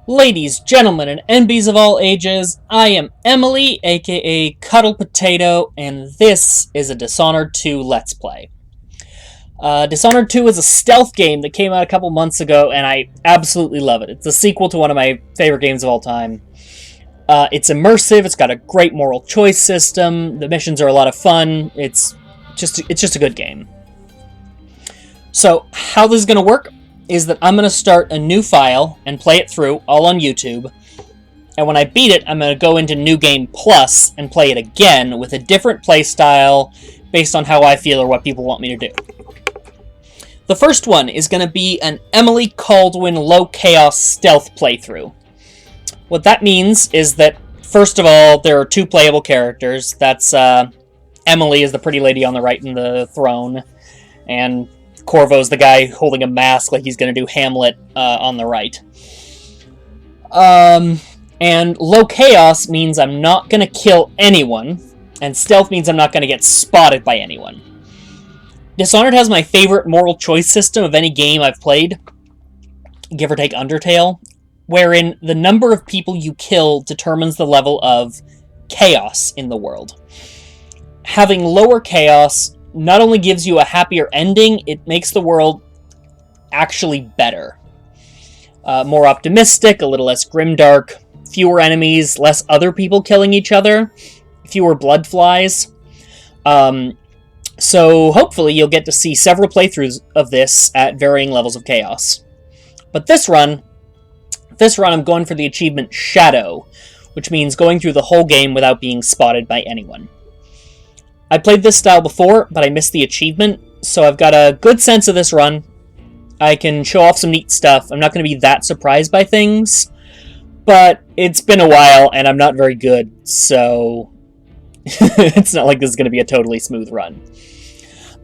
Ladies, gentlemen, and NBs of all ages, I am Emily, aka Cuddle Potato, and this is a Dishonored 2 Let's Play. Dishonored 2 is a stealth game that came out a couple months ago, and I absolutely love it. It's a sequel to one of my favorite games of all time. It's immersive, it's got a great moral choice system, the missions are a lot of fun, it's just a good game. So, how this is going to work is that I'm going to start a new file and play it through, all on YouTube. And when I beat it, I'm going to go into New Game Plus and play it again with a different playstyle based on how I feel or what people want me to do. The first one is going to be an Emily Caldwin Low Chaos Stealth playthrough. What that means is that, first of all, there are two playable characters. That's Emily is the pretty lady on the right in the throne, and Corvo's the guy holding a mask like he's going to do Hamlet on the right. And low chaos means I'm not going to kill anyone, and stealth means I'm not going to get spotted by anyone. Dishonored has my favorite moral choice system of any game I've played, give or take Undertale, wherein the number of people you kill determines the level of chaos in the world. Having lower chaos not only gives you a happier ending, it makes the world actually better. More optimistic, a little less grimdark, fewer enemies, less other people killing each other, fewer blood flies. So hopefully you'll get to see several playthroughs of this at varying levels of chaos. But this run I'm going for the achievement Shadow, which means going through the whole game without being spotted by anyone. I played this style before, but I missed the achievement, so I've got a good sense of this run. I can show off some neat stuff. I'm not going to be that surprised by things, but it's been a while, and I'm not very good, so it's not like this is going to be a totally smooth run.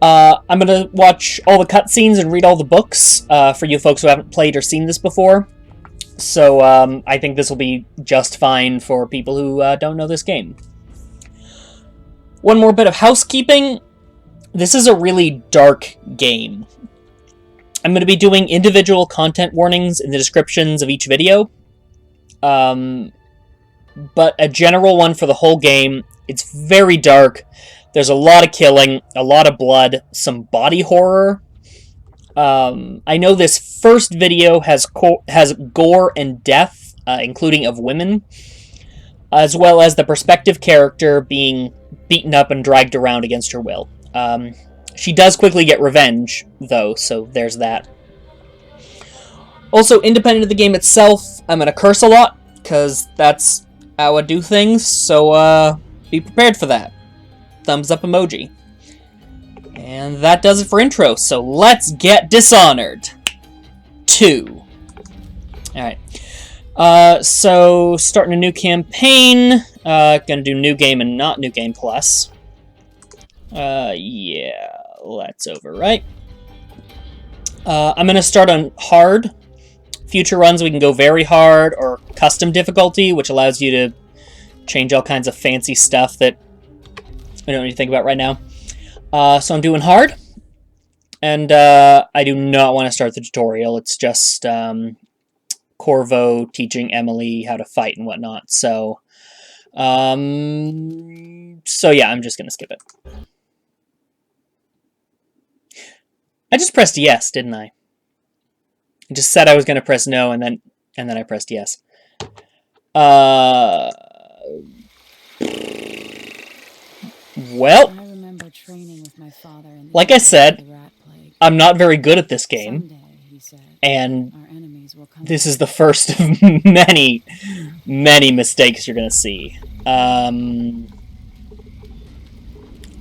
I'm going to watch all the cutscenes and read all the books for you folks who haven't played or seen this before, so I think this will be just fine for people who don't know this game. One more bit of housekeeping. This is a really dark game. I'm going to be doing individual content warnings in the descriptions of each video. But a general one for the whole game. It's very dark. There's a lot of killing, a lot of blood, some body horror. I know this first video has gore and death, including of women, as well as the perspective character being beaten up and dragged around against her will. She does quickly get revenge, though, so there's that. Also, independent of the game itself, I'm going to curse a lot, because that's how I do things, so be prepared for that. Thumbs up emoji. And that does it for intro, so let's get Dishonored 2. Alright. So, starting a new campaign. Gonna do New Game and not New Game Plus. Yeah, let's overwrite. I'm gonna start on hard. Future runs we can go very hard, or custom difficulty, which allows you to change all kinds of fancy stuff that I don't need to think about right now. So I'm doing hard. And I do not want to start the tutorial. It's just Corvo teaching Emily how to fight and whatnot. So yeah, I'm just going to skip it. I just pressed yes, didn't I? I just said I was going to press no, and then I pressed yes. Well, like I said, I'm not very good at this game, and this is the first of many, many mistakes you're going to see.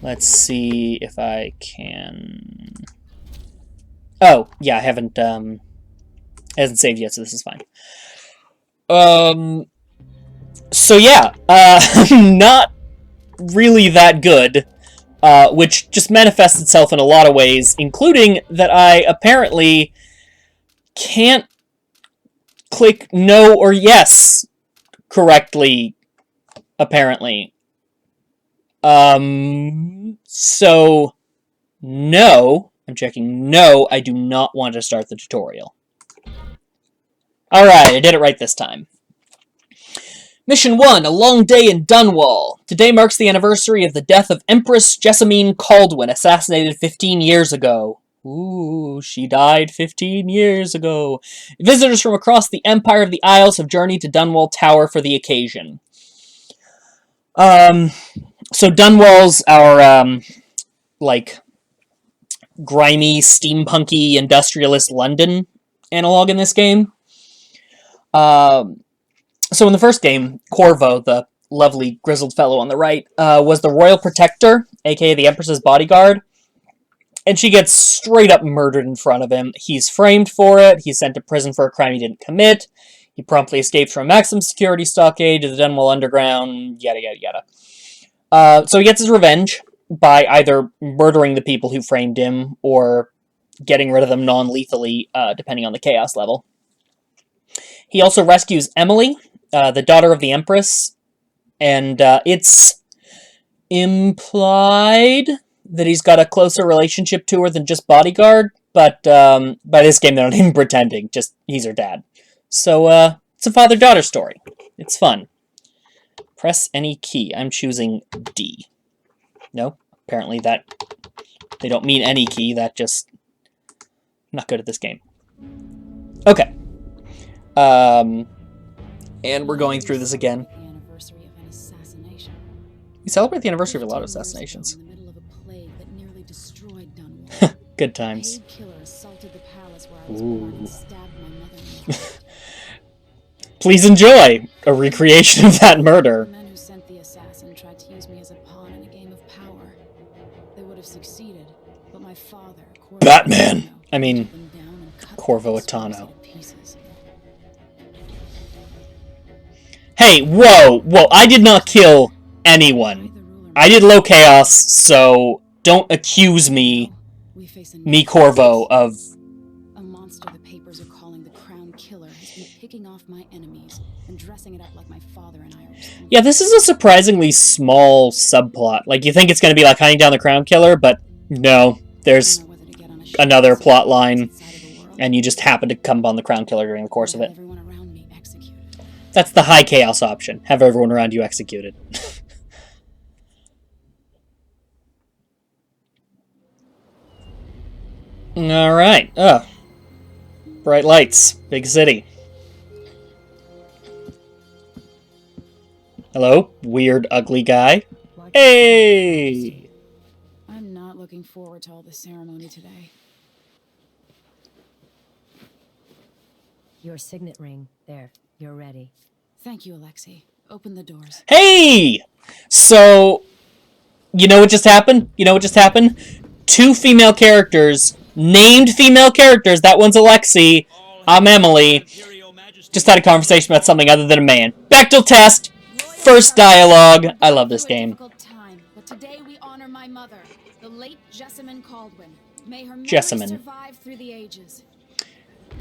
Let's see if I can... Oh, yeah, I haven't, it hasn't saved yet, so this is fine. So yeah, not really that good, which just manifests itself in a lot of ways, including that I apparently can't click no or yes correctly, apparently. So, no, I'm checking no, I do not want to start the tutorial. Alright, I did it right this time. Mission 1, A Long Day in Dunwall. Today marks the anniversary of the death of Empress Jessamine Caldwin, assassinated 15 years ago. Ooh, she died 15 years ago. Visitors from across the Empire of the Isles have journeyed to Dunwall Tower for the occasion. So Dunwall's our, like, grimy, steampunky, industrialist London analog in this game. So in the first game, Corvo, the lovely grizzled fellow on the right, was the royal protector, aka the Empress's bodyguard, and she gets straight up murdered in front of him. He's framed for it, he's sent to prison for a crime he didn't commit, he promptly escapes from a maximum security stockade to the Dunwall Underground, yada yada yada. So he gets his revenge by either murdering the people who framed him, or getting rid of them non-lethally, depending on the chaos level. He also rescues Emily, the daughter of the Empress, and it's implied that he's got a closer relationship to her than just bodyguard, but by this game they're not even pretending, just he's her dad. So it's a father-daughter story. It's fun. Press any key. I'm choosing D. No, apparently that they don't mean any key, that just I'm not good at this game. Okay. And we're going through this again. We celebrate the anniversary of a lot of assassinations. Good times. Ooh. Please enjoy a recreation of that murder. The men who sent the assassin tried to use me as a pawn in a game of power. They would have succeeded, but my father, Batman! I mean, Corvo Attano. Hey, whoa, whoa, I did not kill anyone. I did low chaos, so don't accuse me, Corvo, of... A monster the papers are calling the Crown Killer has been picking off my enemies and dressing it up like my father and I are. Yeah, this is a surprisingly small subplot. Like, you think it's going to be like hunting down the Crown Killer, but no, there's another plot line, and you just happen to come upon the Crown Killer during the course of it. That's the high chaos option. Have everyone around you executed. Alright. Bright lights. Big city. Hello, weird, ugly guy. Hey! I'm not looking forward to all the ceremony today. Your signet ring. There. You're ready. Thank you, Alexei. Open the doors. Hey! So, you know what just happened? You know what just happened? Two female characters, named female characters, that one's Alexei, I'm Emily, just had a conversation about something other than a man. Bechdel test! First dialogue. I love this game. But today we honor my mother, the late Jessamine Caldwin. May her memory survive through the ages.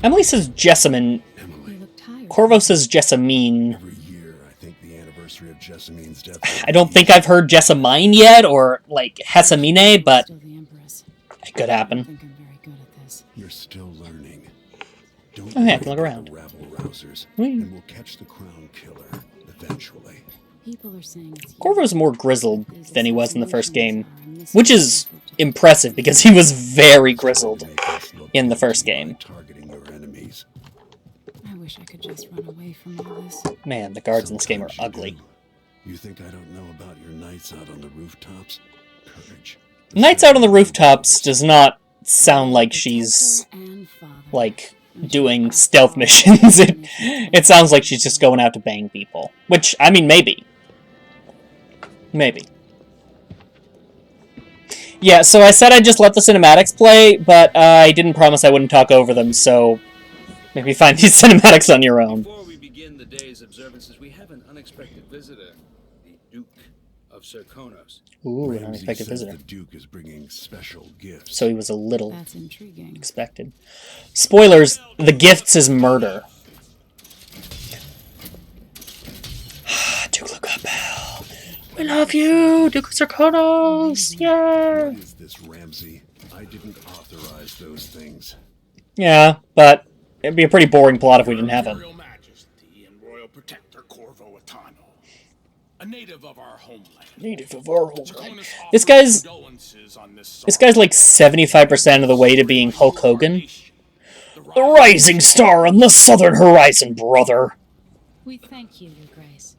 Emily says Jessamine. Corvo says Jessamine. Every year, I think the anniversary of Jessamine's death. I don't think I've heard Jessamine yet, or like Hessamine, but it could happen. I think I'm very good at this. You're still learning. Don't Oh yeah, I can look around. rabble-rousers, and we'll catch the Crown Killer eventually. People are saying it's Corvo's more grizzled than he was in the first game, which is impressive because he was very grizzled in the first game. Targeting your enemies. I wish I could just run away from all this. Man, the guards in this game are ugly. You think I don't know about your nights out on the rooftops? Courage. Nights out on the rooftops does not sound like she's, like, doing stealth missions. It sounds like she's just going out to bang people. Which, I mean, maybe. Maybe. Yeah, so I said I'd just let the cinematics play, but I didn't promise I wouldn't talk over them, so maybe find these cinematics on your own. Before we begin the day's observances, we have an unexpected visitor, the Duke of Serkonos. Ooh, an unexpected Ramsay says visitor. The Duke is bringing special gifts. So he was a little That's intriguing. expected. Spoilers, the gifts is murder. Duke Lucapel. We love you, Duke of Serkonos. Yeah. What is this, Ramsay? I didn't authorize those things. Yeah, but It'd be a pretty boring plot if we didn't have him. Imperial Majesty and Royal Protector Corvo Atano, a native of our homeland. This guy's like 75% of the way to being Hulk Hogan. The rising star on the southern horizon, brother. We thank you, Your Grace.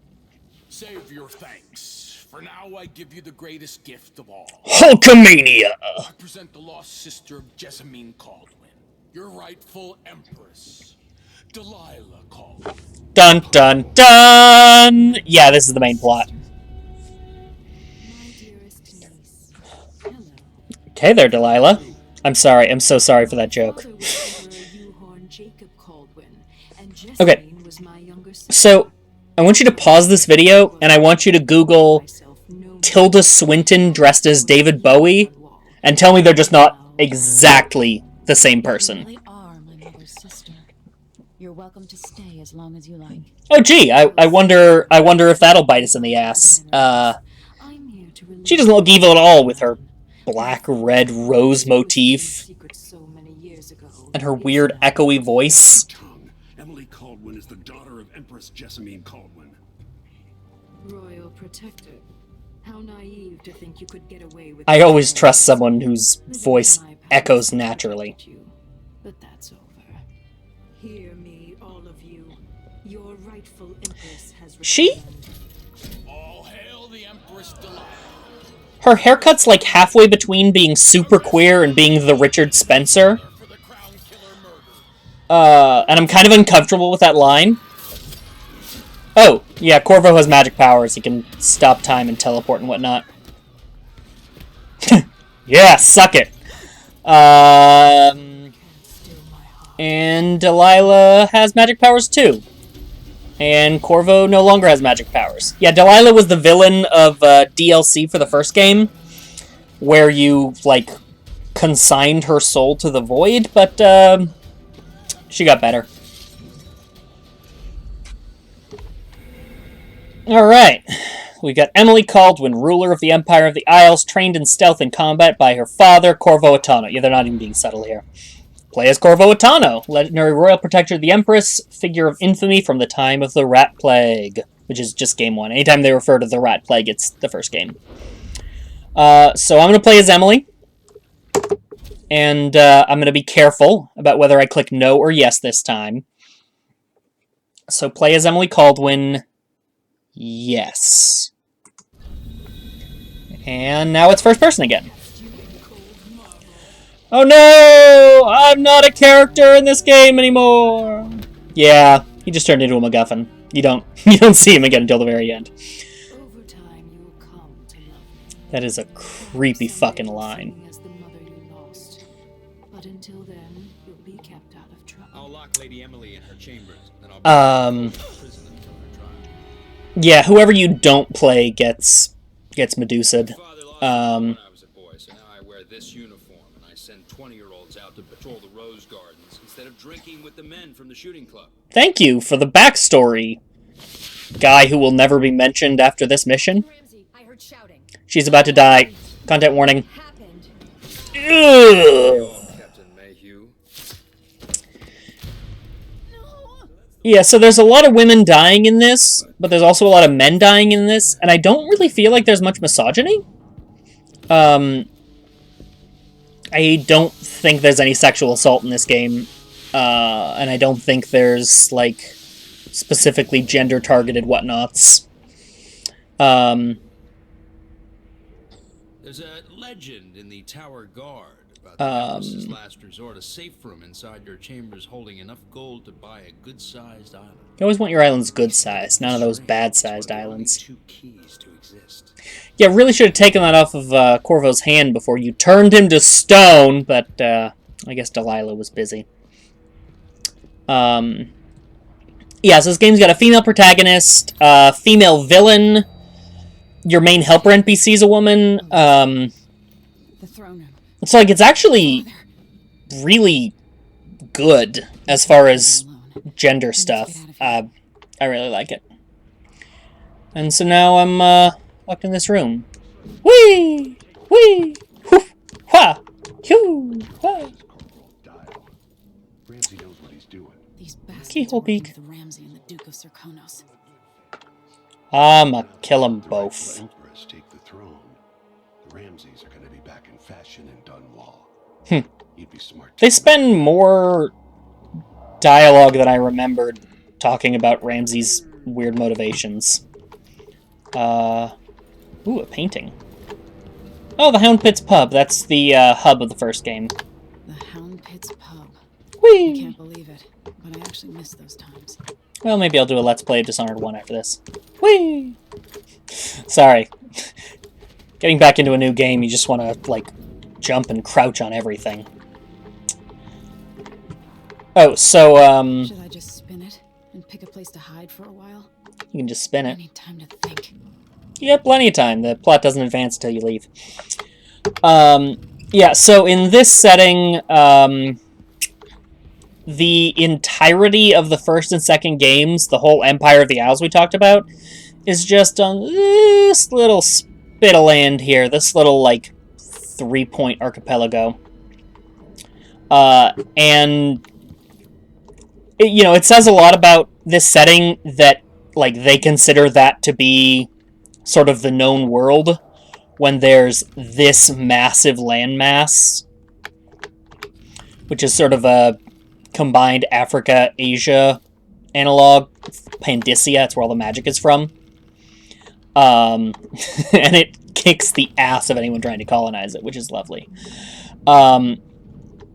Save your thanks. For now, I give you the greatest gift of all. Hulkamania! I present the lost sister of Jessamine Caldwin, your rightful empress, Delilah Caldwin. Dun dun dun! Yeah, this is the main plot. My dearest niece. Hello. Okay there, Delilah. I'm sorry, I'm so sorry for that joke. Okay, so I want you to pause this video, and I want you to Google Tilda Swinton dressed as David Bowie, and tell me they're just not exactly the same person. They are my mother's sister. You're welcome to stay as long as you like. Oh gee, I wonder if that'll bite us in the ass. I'm here to She doesn't look evil at all with her black red rose motif and her weird echoey voice. Emily Caldwin is the daughter of Empress Jessamine Caldwin. Royal Protector. How naive to think you could get away with. I always trust someone whose voice echoes naturally. But that's over. Hear me, all of you. Your rightful empress has She? All hail the Empress Delilah. Her haircut's like halfway between being super queer and being the Richard Spencer. For the Crown Killer murder. And I'm kind of uncomfortable with that line. Oh, yeah, Corvo has magic powers. He can stop time and teleport and whatnot. Yeah, suck it. And Delilah has magic powers too. And Corvo no longer has magic powers. Yeah, Delilah was the villain of DLC for the first game, where you, like, consigned her soul to the void, but she got better. Alright, we got Emily Caldwin, ruler of the Empire of the Isles, trained in stealth and combat by her father, Corvo Atano. Yeah, they're not even being subtle here. Play as Corvo Atano, legendary royal protector of the Empress, figure of infamy from the time of the Rat Plague, which is just game 1. Anytime they refer to the Rat Plague, it's the first game. So I'm going to play as Emily, and I'm going to be careful about whether I click no or yes this time. So play as Emily Caldwin. Yes. And now it's first person again. Oh no! I'm not a character in this game anymore! Yeah, he just turned into a MacGuffin. You don't see him again until the very end. Over time, you will come to love me. That is a creepy fucking line. As the mother you lost. But until then, you'll be kept out of trouble. I'll lock Lady Emily in her chambers, then I'll be in prison until her trial. Yeah, whoever you don't play gets Medusa'd. Father lost me when I was a boy, so now I wear this uniform and I send 20-year-olds out to patrol the rose gardens instead of drinking with the men from the shooting club. Thank you for the backstory, guy who will never be mentioned after this mission. Ramsey, I heard shouting. She's about to die. Content warning. Happened. Ugh. Captain Mayhew. Yeah, so there's a lot of women dying in this, but there's also a lot of men dying in this, and I don't really feel like there's much misogyny. I don't think there's any sexual assault in this game, and I don't think there's, like, specifically gender-targeted whatnots. There's a legend in the Tower Guard about the Empress's last resort, a safe room inside your chambers holding enough gold to buy a good-sized island. You always want your islands good-sized, none of those bad-sized There are only islands. 2 keys to exist. Yeah, really should have taken that off of Corvo's hand before you turned him to stone, but I guess Delilah was busy. Yeah, so this game's got a female protagonist, female villain, your main helper NPC is a woman. The throne room. It's like, it's actually really good as far as gender stuff. I really like it. And so now I'm locked in this room. Whee! Whee! Hoo! Ha! Hoo! Ha! Dial. Ramsey knows what he's doing. These bastards Keyhole are working peek. with Ramsay and the Duke of Serkonos. I'ma kill them both. The Empress take the throne. The Ramsays are going to be back in fashion in Dunwall. You'd be smart. They spend more dialogue than I remembered talking about Ramsay's weird motivations. Ooh, a painting. Oh, the Hound Pits Pub. That's the hub of the first game. The Hound Pits Pub. I Whee! can't believe it, but I actually miss those times. Well, maybe I'll do a Let's Play of Dishonored 1 after this. Whee! Sorry. Getting back into a new game, you just want to, like, jump and crouch on everything. Oh, so, Should I just spin it and pick a place to hide for a while? you can just spin I it. need time to think. You have plenty of time. The plot doesn't advance until you leave. Yeah, so in this setting, the entirety of the first and second games, the whole Empire of the Isles we talked about, is just on this little spit of land here, this little, like, 3-point archipelago. And, it says a lot about this setting that, like, they consider that to be sort of the known world when there's this massive landmass, which is sort of a combined Africa-Asia analog. Pandysia, that's where all the magic is from. And it kicks the ass of anyone trying to colonize it, which is lovely. And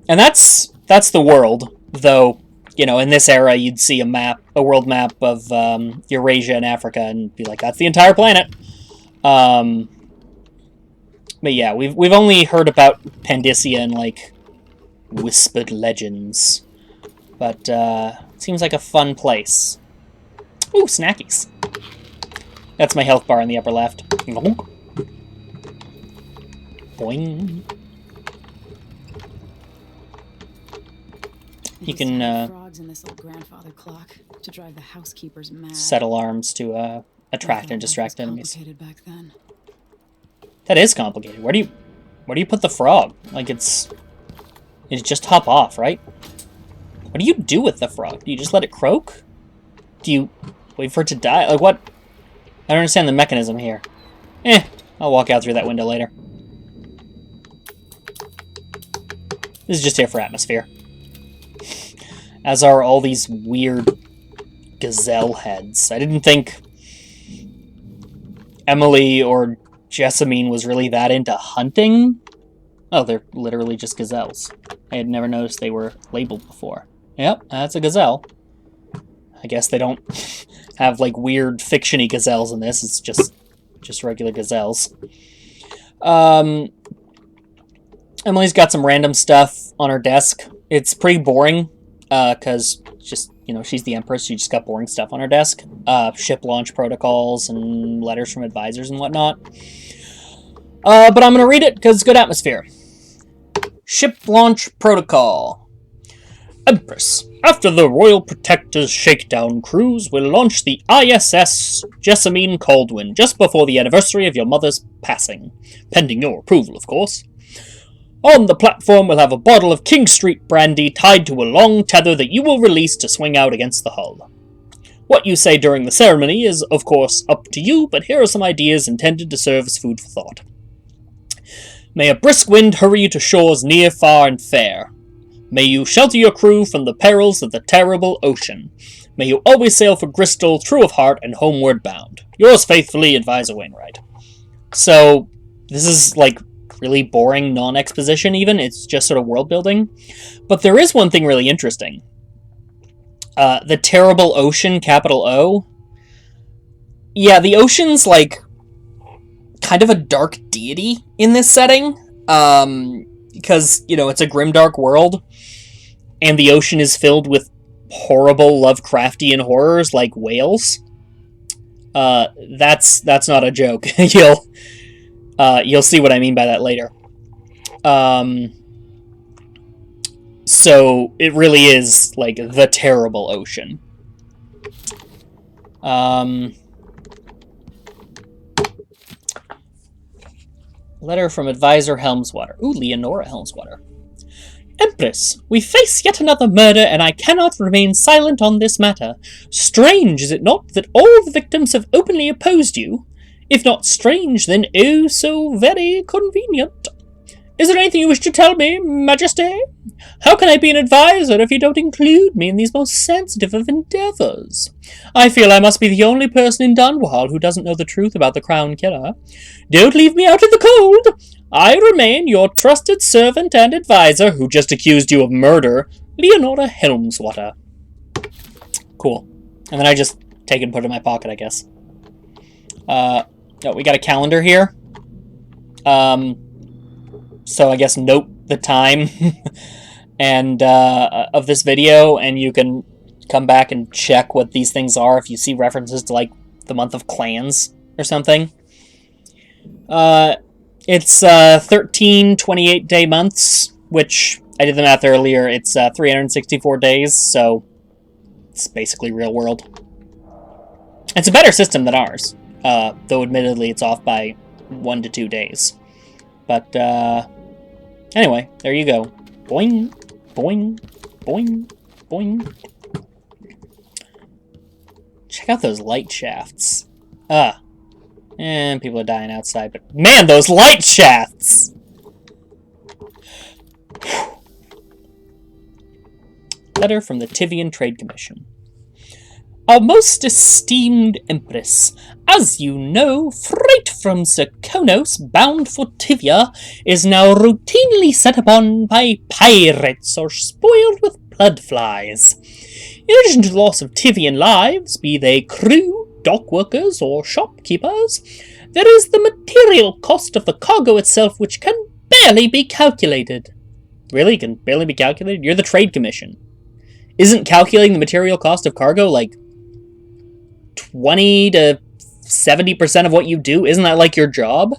that's the world, though, in this era, you'd see a world map of Eurasia and Africa, and be like, that's the entire planet. But yeah, we've only heard about Pandysia in, like, whispered legends. But, it seems like a fun place. Ooh, snackies. That's my health bar in the upper left. Boing. You can, frogs in this old grandfather clock to drive the housekeepers mad. set alarms to, attract and distract enemies. Complicated back then. That is complicated. Where do you put the frog? Like, it's just hop off, right? What do you do with the frog? Do you just let it croak? Do you wait for it to die? Like, what? I don't understand the mechanism here. I'll walk out through that window later. This is just here for atmosphere. As are all these weird gazelle heads. I didn't think Emily or Jessamine was really that into hunting. Oh, they're literally just gazelles. I had never noticed they were labeled before. Yep, that's a gazelle. I guess they don't have, like, weird fiction-y gazelles in this. It's just regular gazelles. Emily's got some random stuff on her desk. It's pretty boring, because just, she's the Empress. She just got boring stuff on her desk. Ship launch protocols and letters from advisors and whatnot. But I'm going to read it because it's good atmosphere. Ship launch protocol. Empress, after the Royal Protector's shakedown cruise, will launch the ISS Jessamine Caldwin just before the anniversary of your mother's passing. Pending your approval, of course. On the platform, we'll have a bottle of King Street brandy tied to a long tether that you will release to swing out against the hull. What you say during the ceremony is, of course, up to you, but here are some ideas intended to serve as food for thought. May a brisk wind hurry you to shores near, far, and fair. May you shelter your crew from the perils of the terrible ocean. May you always sail for Bristol, true of heart and homeward bound. Yours faithfully, Advisor Wainwright. So, this is, like, really boring non-exposition even. It's just sort of world building. But there is one thing really interesting. The terrible ocean, capital O. Yeah, the ocean's, like, kind of a dark deity in this setting. Because, it's a grimdark world. And the ocean is filled with horrible Lovecraftian horrors like whales. That's not a joke. You'll see what I mean by that later. So it really is like the terrible ocean. Letter from Advisor Helmswater. Ooh, Leonora Helmswater. Empress, we face yet another murder, and I cannot remain silent on this matter. Strange, is it not, that all the victims have openly opposed you? If not strange, then oh so very convenient. Is there anything you wish to tell me, Majesty? How can I be an advisor if you don't include me in these most sensitive of endeavours? I feel I must be the only person in Dunwall who doesn't know the truth about the Crown Killer. Don't leave me out in the cold. I remain your trusted servant and advisor, who just accused you of murder, Leonora Helmswater. Cool. And then I just take it and put it in my pocket, I guess. Oh, we got a calendar here. So I guess note the time and of this video, and you can come back and check what these things are if you see references to, like, the month of clans or something. It's 13 28-day months, which, I did the math earlier, it's 364 days, so it's basically real world. It's a better system than ours, though admittedly it's off by 1 to 2 days. But, anyway, there you go. Boing, boing, boing, boing. Check out those light shafts. And people are dying outside, but man, those light shafts! Letter from the Tivian Trade Commission. Our most esteemed Empress, as you know, freight from Serkonos bound for Tivia is now routinely set upon by pirates or spoiled with bloodflies. In addition to the loss of Tivian lives, be they crew, dock workers, or shopkeepers, there is the material cost of the cargo itself, which can barely be calculated. Really? Can barely be calculated? You're the Trade Commission. Isn't calculating the material cost of cargo, like, 20 to 70% of what you do? Isn't that like your job?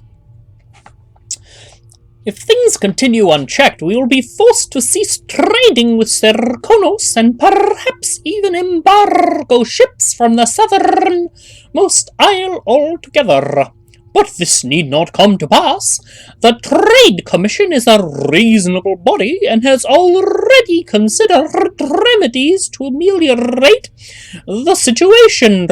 If things continue unchecked, we will be forced to cease trading with Serkonos and perhaps even embargo ships from the southernmost isle altogether. But this need not come to pass. The Trade Commission is a reasonable body and has already considered remedies to ameliorate the situation.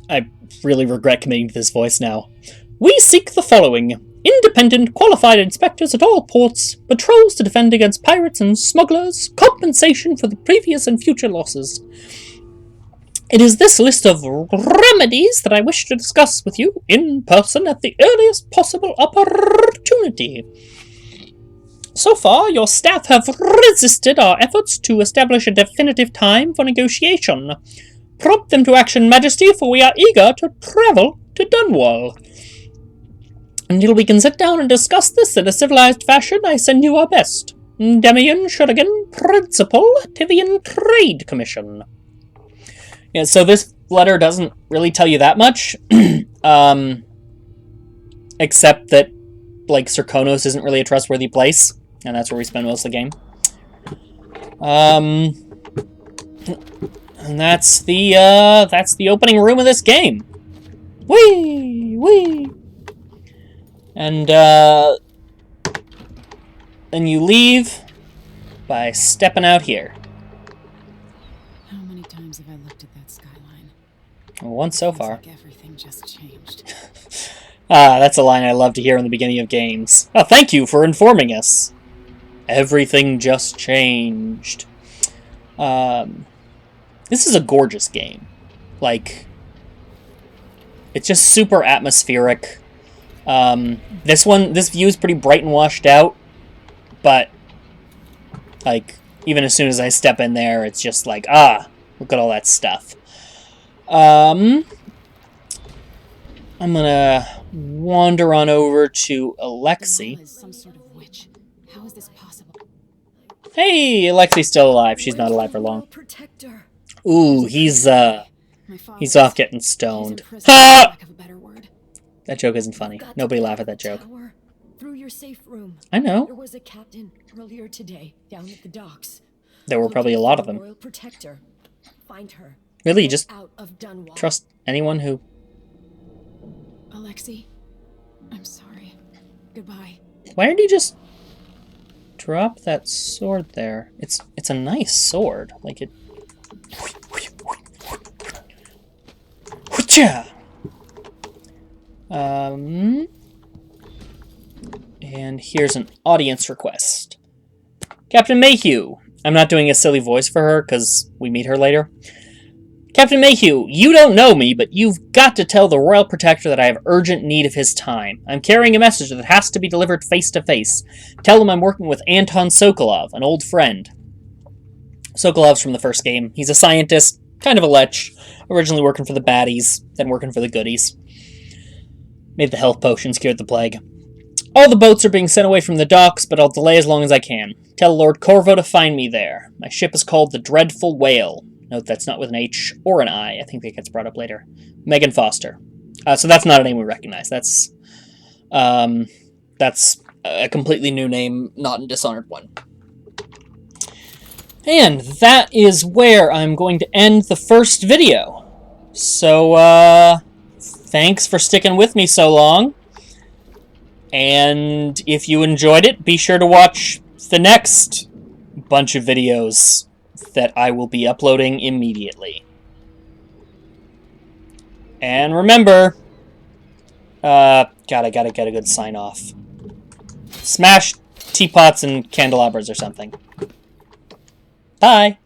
I really regret committing to this voice now. We seek the following: independent, qualified inspectors at all ports, patrols to defend against pirates and smugglers, compensation for the previous and future losses. It is this list of remedies that I wish to discuss with you in person at the earliest possible opportunity. So far, your staff have resisted our efforts to establish a definitive time for negotiation. Prompt them to action, Majesty, for we are eager to travel to Dunwall. Until we can sit down and discuss this in a civilized fashion, I send you our best. Demian Shurigan, Principal, Tivian Trade Commission. Yeah, so this letter doesn't really tell you that much, except that, like, Serkonos isn't really a trustworthy place, and that's where we spend most of the game. And that's the opening room of this game. Whee! Whee! And, then you leave by stepping out here. How many times have I looked at that skyline? Well, once so far. Like everything just changed. That's a line I love to hear in the beginning of games. Oh, thank you for informing us. Everything just changed. This is a gorgeous game. Like, it's just super atmospheric. This view is pretty bright and washed out, but, like, even as soon as I step in there, it's just like, look at all that stuff. I'm gonna wander on over to Alexi. Is some sort of witch. How is this possible? Hey, Alexi's still alive. She's not alive for long. Ooh, he's off getting stoned. Ha! Lack of a better word. That joke isn't funny. Nobody laugh at that joke. Through your safe room. I know. There was a captain earlier today down at the docks. There were probably a lot of them. Royal protector. Find her. Really, you just Out of Dunwall. trust anyone who... Alexi, I'm sorry. Goodbye. Why did he just drop that sword there? It's a nice sword. Like it. And here's an audience request. Captain Mayhew. I'm not doing a silly voice for her because we meet her later. Captain Mayhew, you don't know me, but you've got to tell the Royal Protector that I have urgent need of his time. I'm carrying a message that has to be delivered face to face. Tell him I'm working with Anton Sokolov, an old friend. Sokolov's from the first game. He's a scientist, kind of a lech, originally working for the baddies, then working for the goodies. Made the health potions, cured the plague. All the boats are being sent away from the docks, but I'll delay as long as I can. Tell Lord Corvo to find me there. My ship is called the Dreadful Whale. Note that's not with an H or an I. I think that gets brought up later. Megan Foster. So that's not a name we recognize. That's a completely new name, not in Dishonored 1. And that is where I'm going to end the first video. So, thanks for sticking with me so long. And if you enjoyed it, be sure to watch the next bunch of videos that I will be uploading immediately. And remember, God, I gotta get a good sign off. Smash teapots and candelabras or something. Bye!